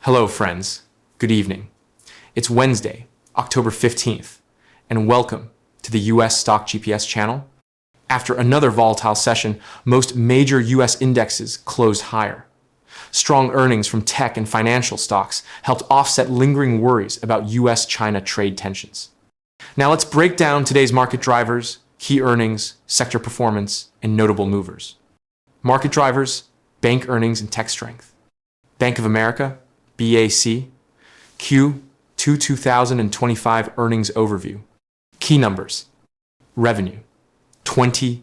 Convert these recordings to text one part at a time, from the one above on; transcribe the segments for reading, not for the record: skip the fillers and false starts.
Hello, friends. Good evening. It's Wednesday, October 15th, and welcome to the US Stock GPS channel. After another volatile session, most major US indexes closed higher. Strong earnings from tech and financial stocks helped offset lingering worries about US-China trade tensions. Now let's break down today's market drivers, key earnings, sector performance, and notable movers. Market drivers, bank earnings and tech strength. Bank of America, BAC, Q2 2025 earnings overview. Key numbers. Revenue, $26,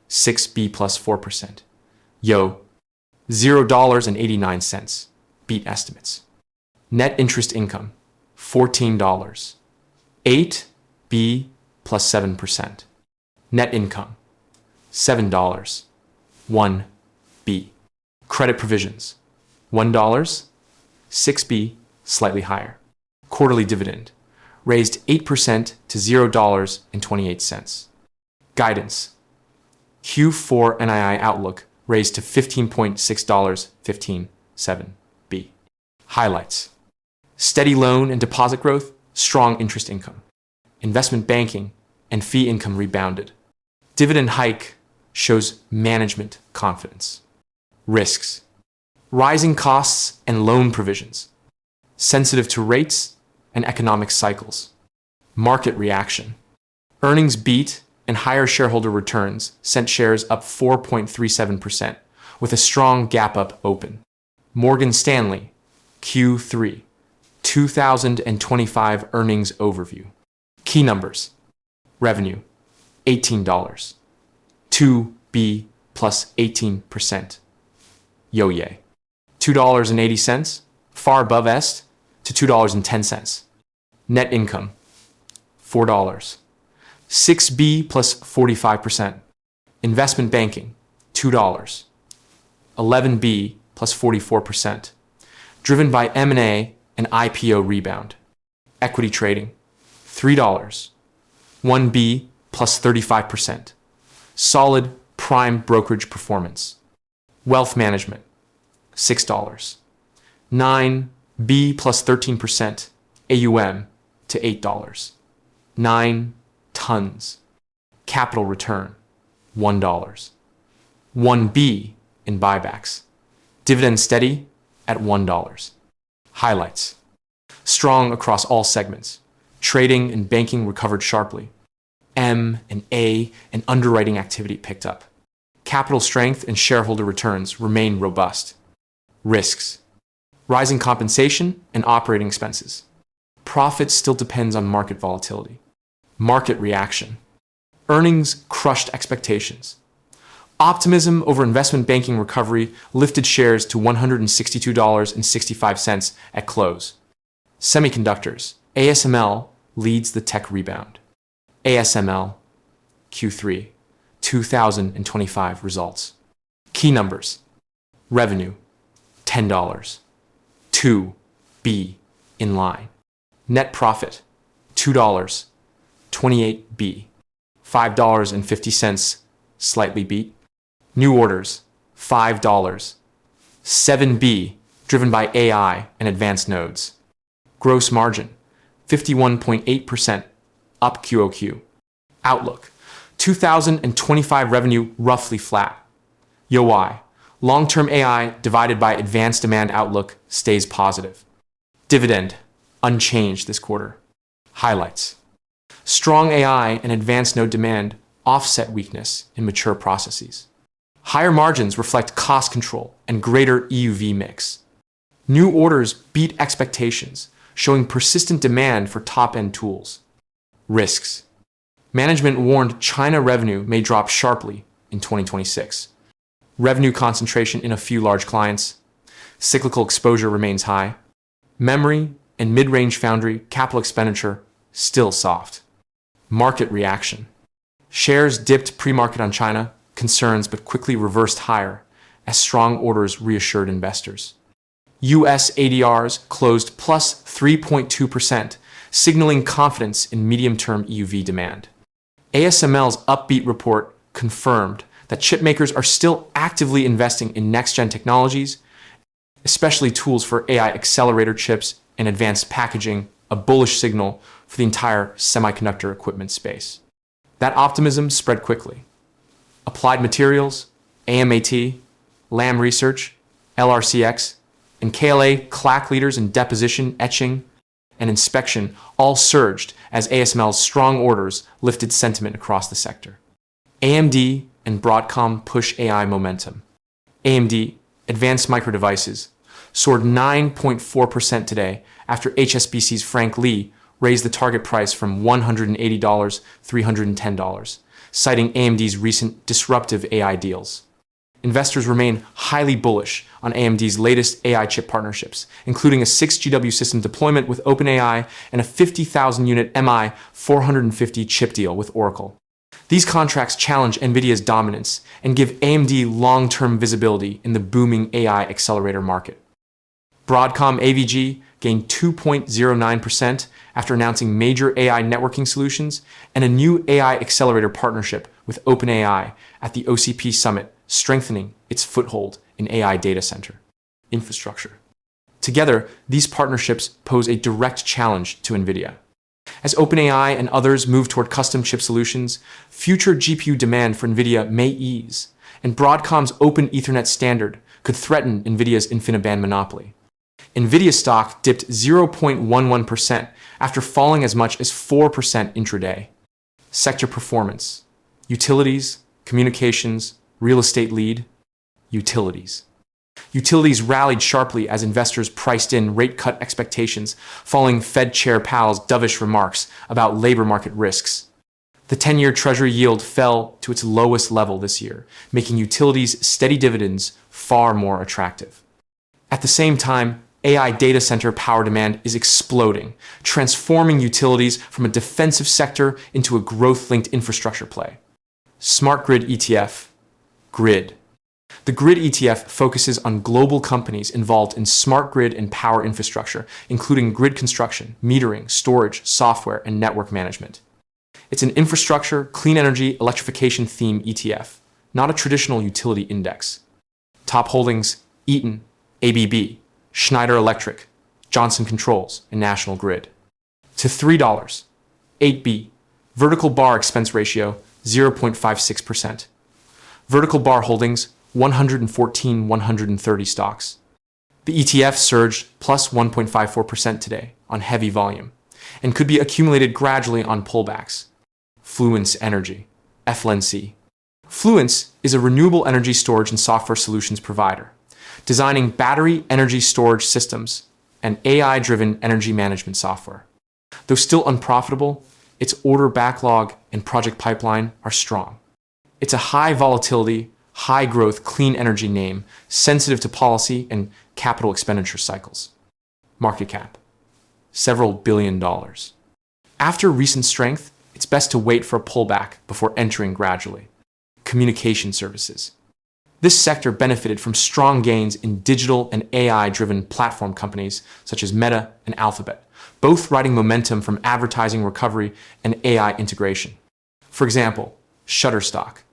6B plus 4%. Yo, $0.89, beat estimates. Net interest income, $14, 8B plus 7%. Net income, $7, 1B. Credit provisions, $1, 6B, slightly higher. Quarterly dividend, raised 8% to $0.28. Guidance, Q4 NII outlook raised to $15.615.7B. Highlights, steady loan and deposit growth, strong interest income. Investment banking and fee income rebounded. Dividend hike shows management confidence. Risks, rising costs and loan provisions, sensitive to rates and economic cycles. Market reaction, earnings beat and higher shareholder returns sent shares up 4.37% with a strong gap up open. Morgan Stanley, Q3 2025 earnings overview. Key numbers. Revenue, $18, 2B plus 18%. Yo-yay, $2.80, far above est, to $2.10. Net income, $4, 6B plus 45%. Investment banking, $2, 11B plus 44%. Driven by M&A and IPO rebound. Equity trading, $3, 1B plus 35%. Solid prime brokerage performance. Wealth management, $6, 9B plus 13%, AUM to $8, 9 tons. Capital return, $1, 1B in buybacks. Dividend steady at $1. Highlights, strong across all segments. Trading and banking recovered sharply. M&A and underwriting activity picked up. Capital strength and shareholder returns remain robust. Risks, rising compensation and operating expenses. Profit still depends on market volatility. Market reaction, earnings crushed expectations. Optimism over investment banking recovery lifted shares to $162.65 at close. Semiconductors, ASML leads the tech rebound. ASML, Q3 2025 results. Key numbers. Revenue, $10, 2B in line. Net profit, $2, 28B, $5.50 slightly beat. New orders, $5, 7B driven by AI and advanced nodes. Gross margin, 51.8%, up QOQ. Outlook, 2025 revenue roughly flat. YoY, long-term AI divided by advanced demand outlook stays positive. Dividend, unchanged this quarter. Highlights, strong AI and advanced node demand offset weakness in mature processes. Higher margins reflect cost control and greater EUV mix. New orders beat expectations, showing persistent demand for top-end tools. Risks, management warned China revenue may drop sharply in 2026. Revenue concentration in a few large clients. Cyclical exposure remains high. Memory and mid-range foundry capital expenditure still soft. Market reaction, shares dipped pre-market on China, concerns but quickly reversed higher as strong orders reassured investors. US ADRs closed plus 3.2%, signaling confidence in medium-term EUV demand. ASML's upbeat report confirmed that chipmakers are still actively investing in next-gen technologies especially tools for AI accelerator chips and advanced packaging, a bullish signal for the entire semiconductor equipment space. That optimism spread quickly. Applied Materials, AMAT, Lam Research, LRCX, and KLA clack leaders in deposition, etching, and inspection all surged as ASML's strong orders lifted sentiment across the sector. AMD and Broadcom push AI momentum. AMD, Advanced Micro Devices, soared 9.4% today after HSBC's Frank Lee raised the target price from $180 to $310, citing AMD's recent disruptive AI deals. Investors remain highly bullish on AMD's latest AI chip partnerships, including a 6GW system deployment with OpenAI and a 50,000-unit MI 450 chip deal with Oracle. These contracts challenge NVIDIA's dominance and give AMD long-term visibility in the booming AI accelerator market. Broadcom AVG gained 2.09% after announcing major AI networking solutions and a new AI accelerator partnership with OpenAI at the OCP Summit, strengthening its foothold in AI data center infrastructure. Together, these partnerships pose a direct challenge to NVIDIA. As OpenAI and others move toward custom chip solutions, future GPU demand for NVIDIA may ease, and Broadcom's Open Ethernet standard could threaten NVIDIA's InfiniBand monopoly. NVIDIA stock dipped 0.11% after falling as much as 4% intraday. Sector performance: utilities, communications, real estate lead. Utilities. Utilities rallied sharply as investors priced in rate cut expectations following Fed Chair Powell's dovish remarks about labor market risks. The 10-year Treasury yield fell to its lowest level this year, making utilities' steady dividends far more attractive. At the same time, AI data center power demand is exploding, transforming utilities from a defensive sector into a growth-linked infrastructure play. Smart Grid ETF. Grid. The Grid ETF focuses on global companies involved in smart grid and power infrastructure, including grid construction, metering, storage, software, and network management. It's an infrastructure, clean energy, electrification theme ETF, not a traditional utility index. Top holdings: Eaton, ABB, Schneider Electric, Johnson Controls, and National Grid. To $3. 8B. Vertical bar expense ratio, 0.56%. Vertical bar holdings, 114,130 stocks. The ETF surged plus 1.54% today on heavy volume and could be accumulated gradually on pullbacks. Fluence Energy, FLNC. Fluence is a renewable energy storage and software solutions provider, designing battery energy storage systems and AI-driven energy management software. Though still unprofitable, its order backlog and project pipeline are strong. It's a high volatility, high growth, clean energy name, sensitive to policy and capital expenditure cycles. Market cap: several billion dollars. After recent strength, it's best to wait for a pullback before entering gradually. Communication services. This sector benefited from strong gains in digital and AI-driven platform companies such as Meta and Alphabet, both riding momentum from advertising recovery and AI integration. For example, Shutterstock,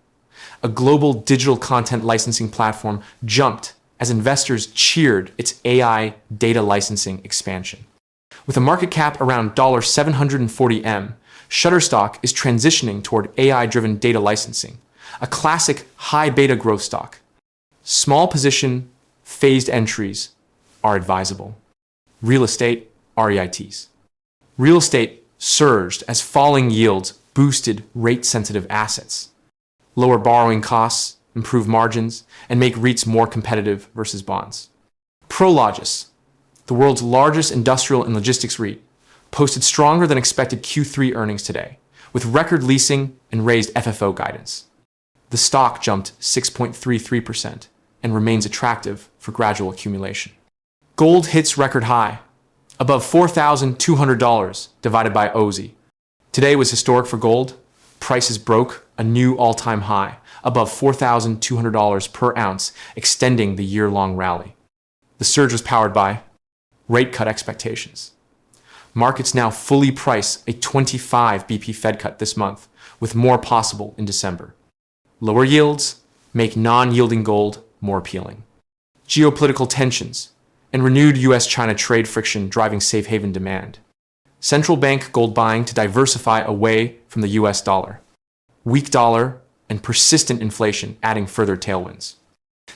a global digital content licensing platform, jumped as investors cheered its AI data licensing expansion. With a market cap around $740M, Shutterstock is transitioning toward AI-driven data licensing, a classic high beta growth stock. Small position, phased entries are advisable. Real estate, REITs. Real estate surged as falling yields boosted rate-sensitive assets. Lower borrowing costs, improve margins, and make REITs more competitive versus bonds. Prologis, the world's largest industrial and logistics REIT, posted stronger than expected Q3 earnings today, with record leasing and raised FFO guidance. The stock jumped 6.33% and remains attractive for gradual accumulation. Gold hits record high, above $4,200 divided by OZ. Today was historic for gold. Prices broke a new all-time high, above $4,200 per ounce, extending the year-long rally. The surge was powered by rate cut expectations. Markets now fully price a 25 BP Fed cut this month, with more possible in December. Lower yields make non-yielding gold more appealing. Geopolitical tensions and renewed US-China trade friction driving safe haven demand. Central bank gold buying to diversify away from the US dollar. Weak dollar and persistent inflation adding further tailwinds.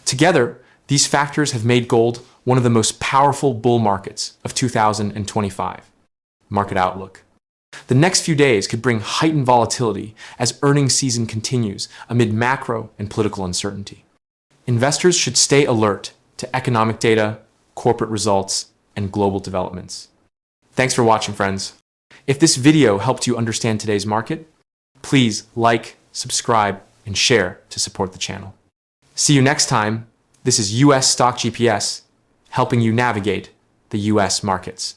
Together, these factors have made gold one of the most powerful bull markets of 2025. Market outlook. The next few days could bring heightened volatility as earnings season continues amid macro and political uncertainty. Investors should stay alert to economic data, corporate results, and global developments. Thanks for watching, friends. If this video helped you understand today's market, please like, subscribe, and share to support the channel. See you next time. This is US Stock GPS, helping you navigate the US markets.